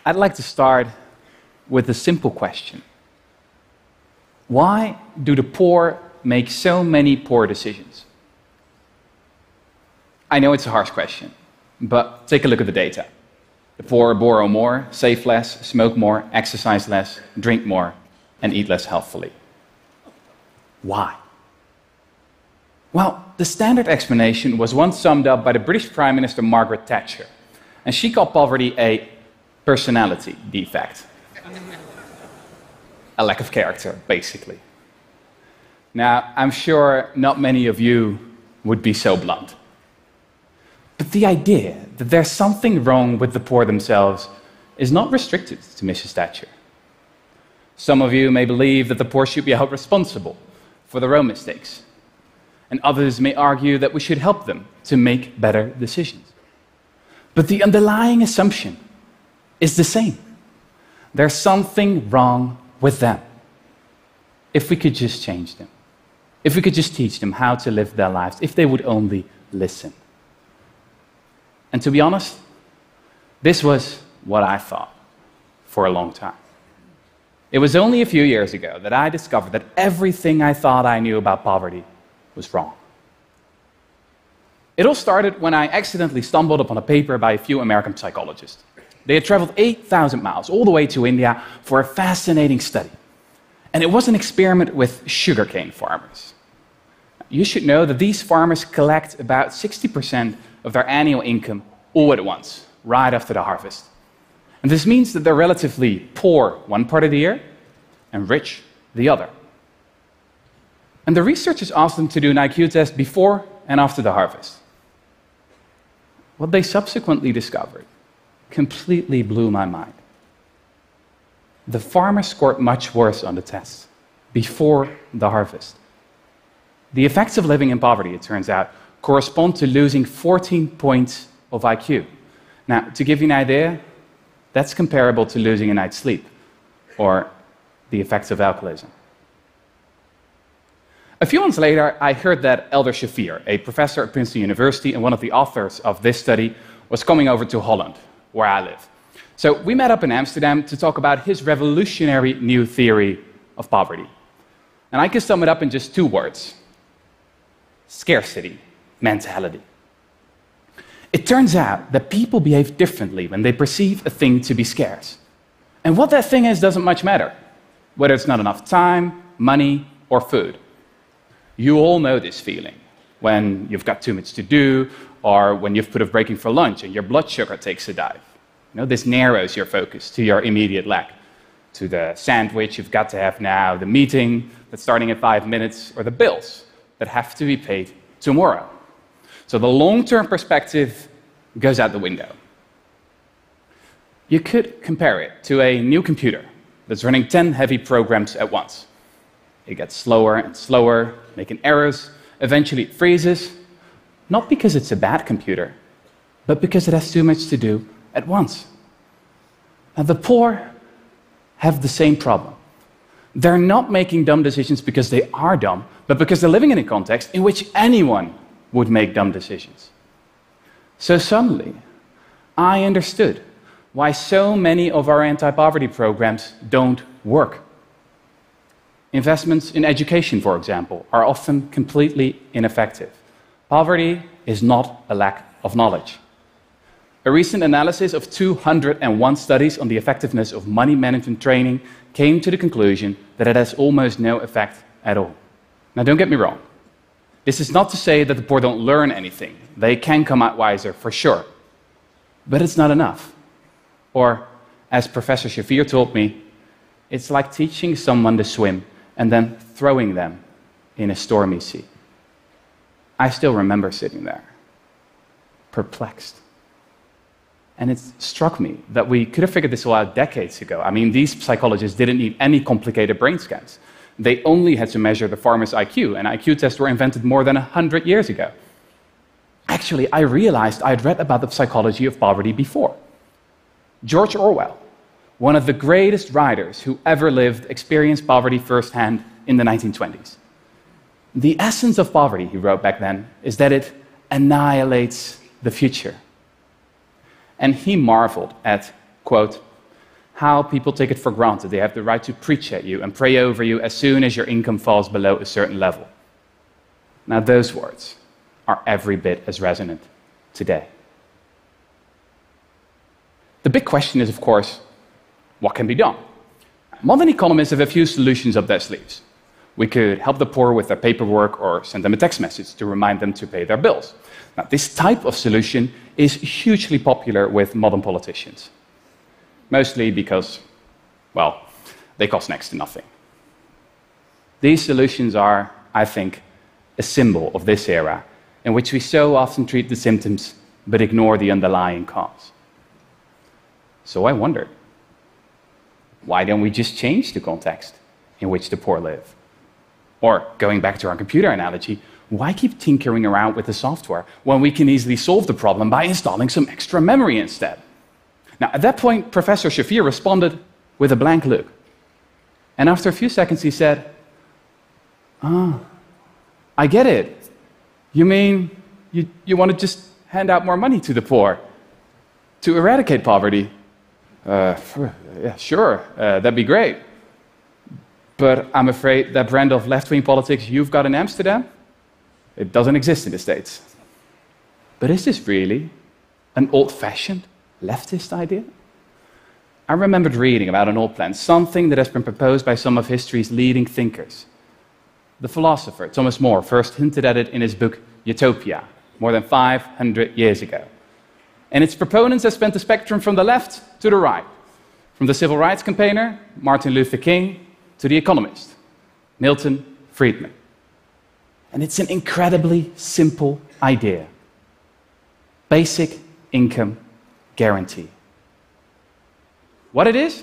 I'd like to start with a simple question. Why do the poor make so many poor decisions? I know it's a harsh question, but take a look at the data. The poor borrow more, save less, smoke more, exercise less, drink more, and eat less healthfully. Why? Well, the standard explanation was once summed up by the British Prime Minister Margaret Thatcher, and she called poverty a personality defect. A lack of character, basically. Now, I'm sure not many of you would be so blunt. But the idea that there's something wrong with the poor themselves is not restricted to Mrs. Thatcher. Some of you may believe that the poor should be held responsible for their own mistakes, and others may argue that we should help them to make better decisions. But the underlying assumption is the same. There's something wrong with them. If we could just change them, if we could just teach them how to live their lives, if they would only listen. And to be honest, this was what I thought for a long time. It was only a few years ago that I discovered that everything I thought I knew about poverty was wrong. It all started when I accidentally stumbled upon a paper by a few American psychologists. They had traveled 8,000 miles all the way to India for a fascinating study. And it was an experiment with sugarcane farmers. You should know that these farmers collect about 60% of their annual income all at once, right after the harvest. And this means that they're relatively poor one part of the year and rich the other. And the researchers asked them to do an IQ test before and after the harvest. What they subsequently discovered completely blew my mind. The farmers scored much worse on the test before the harvest. The effects of living in poverty, it turns out, correspond to losing 14 points of IQ. Now, to give you an idea, that's comparable to losing a night's sleep or the effects of alcoholism. A few months later, I heard that Elder Shafir, a professor at Princeton University and one of the authors of this study, was coming over to Holland, where I live. So we met up in Amsterdam to talk about his revolutionary new theory of poverty. And I can sum it up in just two words: scarcity mentality. It turns out that people behave differently when they perceive a thing to be scarce. And what that thing is doesn't much matter, whether it's not enough time, money, or food. You all know this feeling when you've got too much to do, or when you've put off breaking for lunch and your blood sugar takes a dive. You know, this narrows your focus to your immediate lack, to the sandwich you've got to have now, the meeting that's starting in 5 minutes, or the bills that have to be paid tomorrow. So the long-term perspective goes out the window. You could compare it to a new computer that's running 10 heavy programs at once. It gets slower and slower, making errors. Eventually it freezes, not because it's a bad computer, but because it has too much to do at once. Now, the poor have the same problem. They're not making dumb decisions because they are dumb, but because they're living in a context in which anyone would make dumb decisions. So suddenly, I understood why so many of our anti-poverty programs don't work. Investments in education, for example, are often completely ineffective. Poverty is not a lack of knowledge. A recent analysis of 201 studies on the effectiveness of money management training came to the conclusion that it has almost no effect at all. Now, don't get me wrong. This is not to say that the poor don't learn anything. They can come out wiser, for sure. But it's not enough. Or, as Professor Shafir told me, it's like teaching someone to swim and then throwing them in a stormy sea. I still remember sitting there, perplexed. And it struck me that we could have figured this all out decades ago. I mean, these psychologists didn't need any complicated brain scans. They only had to measure the farmer's IQ, and IQ tests were invented more than 100 years ago. Actually, I realized I'd read about the psychology of poverty before. George Orwell, one of the greatest writers who ever lived, experienced poverty firsthand in the 1920s. The essence of poverty, he wrote back then, is that it annihilates the future. And he marveled at, quote, how people take it for granted they have the right to preach at you and pray over you as soon as your income falls below a certain level. Now, those words are every bit as resonant today. The big question is, of course, what can be done? Modern economists have a few solutions up their sleeves. We could help the poor with their paperwork or send them a text message to remind them to pay their bills. Now, this type of solution is hugely popular with modern politicians. Mostly because, well, they cost next to nothing. These solutions are, I think, a symbol of this era in which we so often treat the symptoms but ignore the underlying cause. So I wondered, why don't we just change the context in which the poor live? Or, going back to our computer analogy, why keep tinkering around with the software when we can easily solve the problem by installing some extra memory instead? Now, at that point, Professor Shafir responded with a blank look. And after a few seconds, he said, I get it. You mean you want to just hand out more money to the poor to eradicate poverty? Yeah, sure, that'd be great. But I'm afraid that brand of left-wing politics you've got in Amsterdam, it doesn't exist in the States. But is this really an old-fashioned leftist idea? I remembered reading about an old plan, something that has been proposed by some of history's leading thinkers. The philosopher Thomas More first hinted at it in his book Utopia, more than 500 years ago. And its proponents have spent the spectrum from the left to the right, from the civil rights campaigner, Martin Luther King, to the economist, Milton Friedman. And it's an incredibly simple idea. Basic income guarantee. What it is?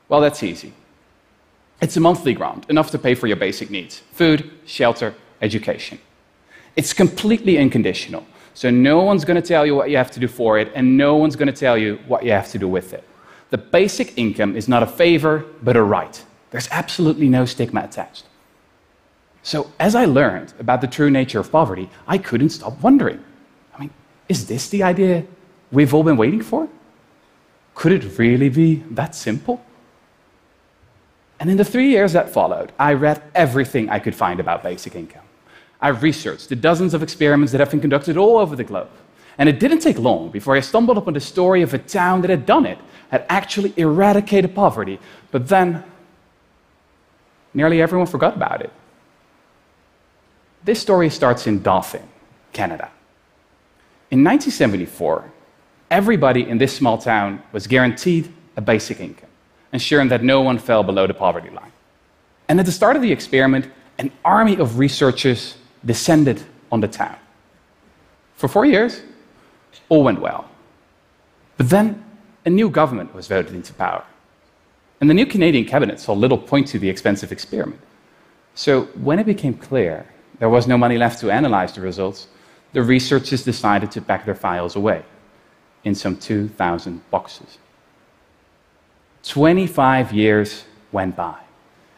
Well, that's easy. It's a monthly grant, enough to pay for your basic needs: food, shelter, education. It's completely unconditional, so no one's going to tell you what you have to do for it, and no one's going to tell you what you have to do with it. The basic income is not a favor, but a right. There's absolutely no stigma attached. So as I learned about the true nature of poverty, I couldn't stop wondering. Is this the idea we've all been waiting for? Could it really be that simple? And in the 3 years that followed, I read everything I could find about basic income. I researched the dozens of experiments that have been conducted all over the globe. And it didn't take long before I stumbled upon the story of a town that had done it, had actually eradicated poverty, but then nearly everyone forgot about it. This story starts in Dauphin, Canada. In 1974, everybody in this small town was guaranteed a basic income, ensuring that no one fell below the poverty line. And at the start of the experiment, an army of researchers descended on the town. For 4 years, all went well. But then a new government was voted into power. And the new Canadian cabinet saw little point to the expensive experiment. So when it became clear there was no money left to analyze the results, the researchers decided to pack their files away in some 2,000 boxes. 25 years went by.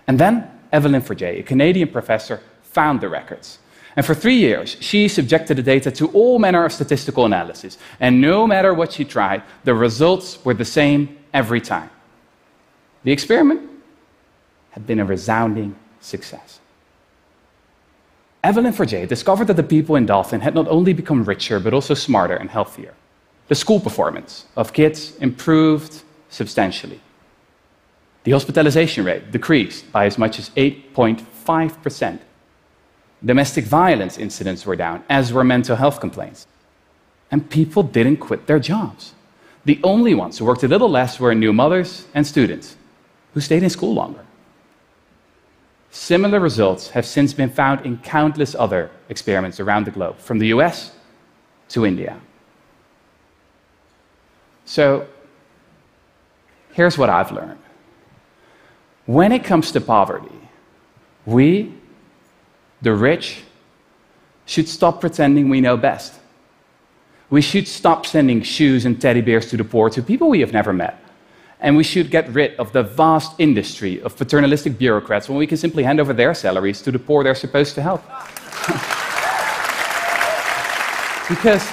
And then Evelyn Forget, a Canadian professor, found the records. And for 3 years, she subjected the data to all manner of statistical analysis. And no matter what she tried, the results were the same every time. The experiment had been a resounding success. Evelyn Forget discovered that the people in Dauphin had not only become richer, but also smarter and healthier. The school performance of kids improved substantially. The hospitalization rate decreased by as much as 8.5%. Domestic violence incidents were down, as were mental health complaints. And people didn't quit their jobs. The only ones who worked a little less were new mothers and students who stayed in school longer. Similar results have since been found in countless other experiments around the globe, from the US to India. So, here's what I've learned. When it comes to poverty, we, the rich, should stop pretending we know best. We should stop sending shoes and teddy bears to the poor, to people we have never met. And we should get rid of the vast industry of paternalistic bureaucrats when we can simply hand over their salaries to the poor they're supposed to help. Because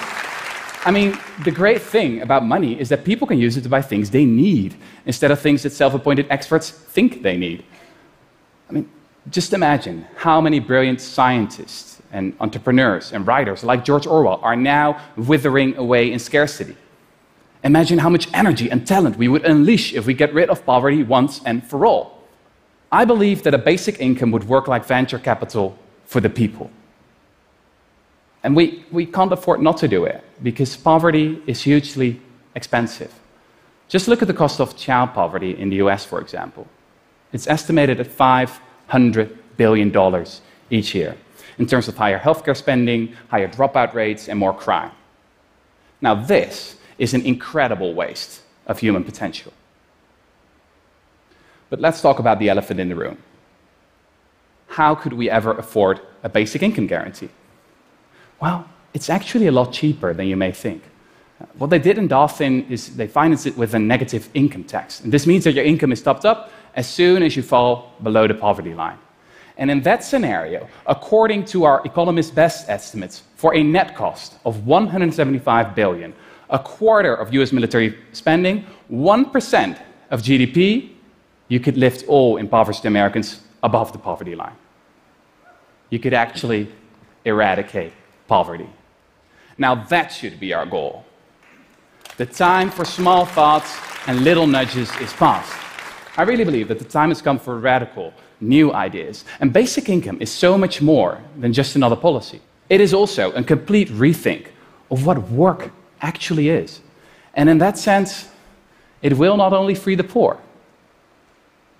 I mean, the great thing about money is that people can use it to buy things they need instead of things that self-appointed experts think they need. I mean, just imagine how many brilliant scientists and entrepreneurs and writers like George Orwell are now withering away in scarcity. Imagine how much energy and talent we would unleash if we get rid of poverty once and for all. I believe that a basic income would work like venture capital for the people. And we can't afford not to do it, because poverty is hugely expensive. Just look at the cost of child poverty in the US, for example. It's estimated at $500 billion each year, in terms of higher healthcare spending, higher dropout rates, and more crime. Now, this is an incredible waste of human potential. But let's talk about the elephant in the room. How could we ever afford a basic income guarantee? Well, it's actually a lot cheaper than you may think. What they did in Dauphin is they financed it with a negative income tax. And this means that your income is topped up as soon as you fall below the poverty line. And in that scenario, according to our economist's best estimates, for a net cost of $175 billion, a quarter of US military spending, 1% of GDP, you could lift all impoverished Americans above the poverty line. You could actually eradicate poverty. Now that should be our goal. The time for small thoughts and little nudges is past. I really believe that the time has come for radical, new ideas. And basic income is so much more than just another policy. It is also a complete rethink of what work actually is. And in that sense, it will not only free the poor,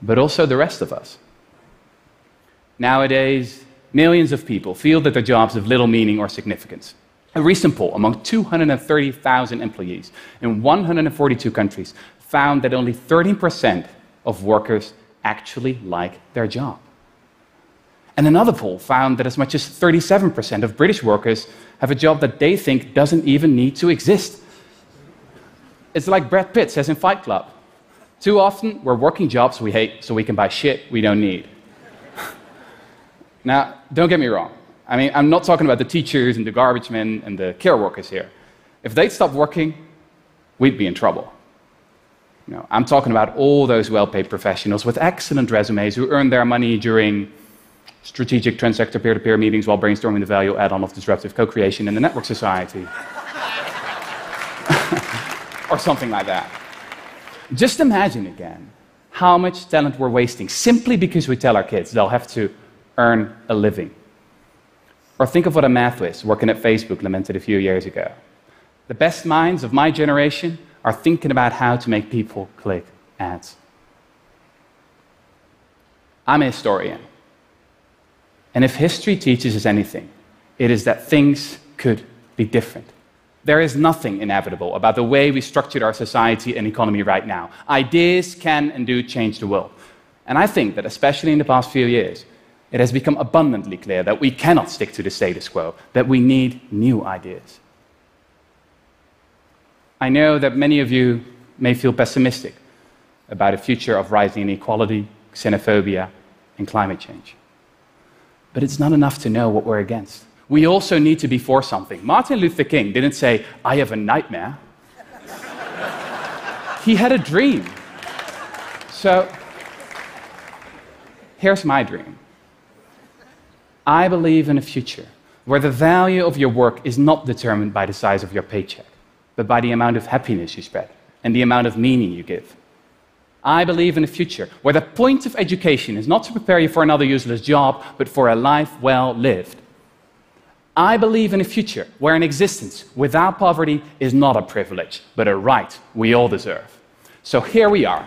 but also the rest of us. Nowadays, millions of people feel that their jobs have little meaning or significance. A recent poll among 230,000 employees in 142 countries found that only 13% of workers actually like their job. And another poll found that as much as 37% of British workers have a job that they think doesn't even need to exist. It's like Brad Pitt says in Fight Club. Too often, we're working jobs we hate so we can buy shit we don't need. Now, don't get me wrong. I mean, I'm not talking about the teachers and the garbage men and the care workers here. If they'd stop working, we'd be in trouble. No, I'm talking about all those well-paid professionals with excellent resumes who earn their money during strategic transsector peer-to-peer meetings while brainstorming the value add-on of disruptive co-creation in the network society. Or something like that. Just imagine again how much talent we're wasting simply because we tell our kids they'll have to earn a living. Or think of what a math whiz working at Facebook lamented a few years ago. The best minds of my generation are thinking about how to make people click ads. I'm a historian. And if history teaches us anything, it is that things could be different. There is nothing inevitable about the way we structured our society and economy right now. Ideas can and do change the world. And I think that especially in the past few years, it has become abundantly clear that we cannot stick to the status quo, that we need new ideas. I know that many of you may feel pessimistic about a future of rising inequality, xenophobia, and climate change. But it's not enough to know what we're against. We also need to be for something. Martin Luther King didn't say, "I have a nightmare." He had a dream. So, here's my dream. I believe in a future where the value of your work is not determined by the size of your paycheck, but by the amount of happiness you spread and the amount of meaning you give. I believe in a future where the point of education is not to prepare you for another useless job, but for a life well lived. I believe in a future where an existence without poverty is not a privilege, but a right we all deserve. So here we are.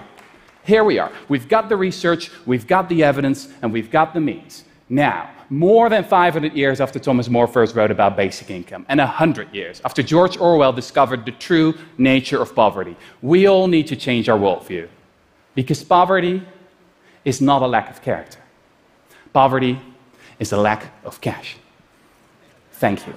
Here we are. We've got the research, we've got the evidence, and we've got the means. Now, more than 500 years after Thomas More first wrote about basic income, and 100 years after George Orwell discovered the true nature of poverty, we all need to change our worldview. Because poverty is not a lack of character. Poverty is a lack of cash. Thank you.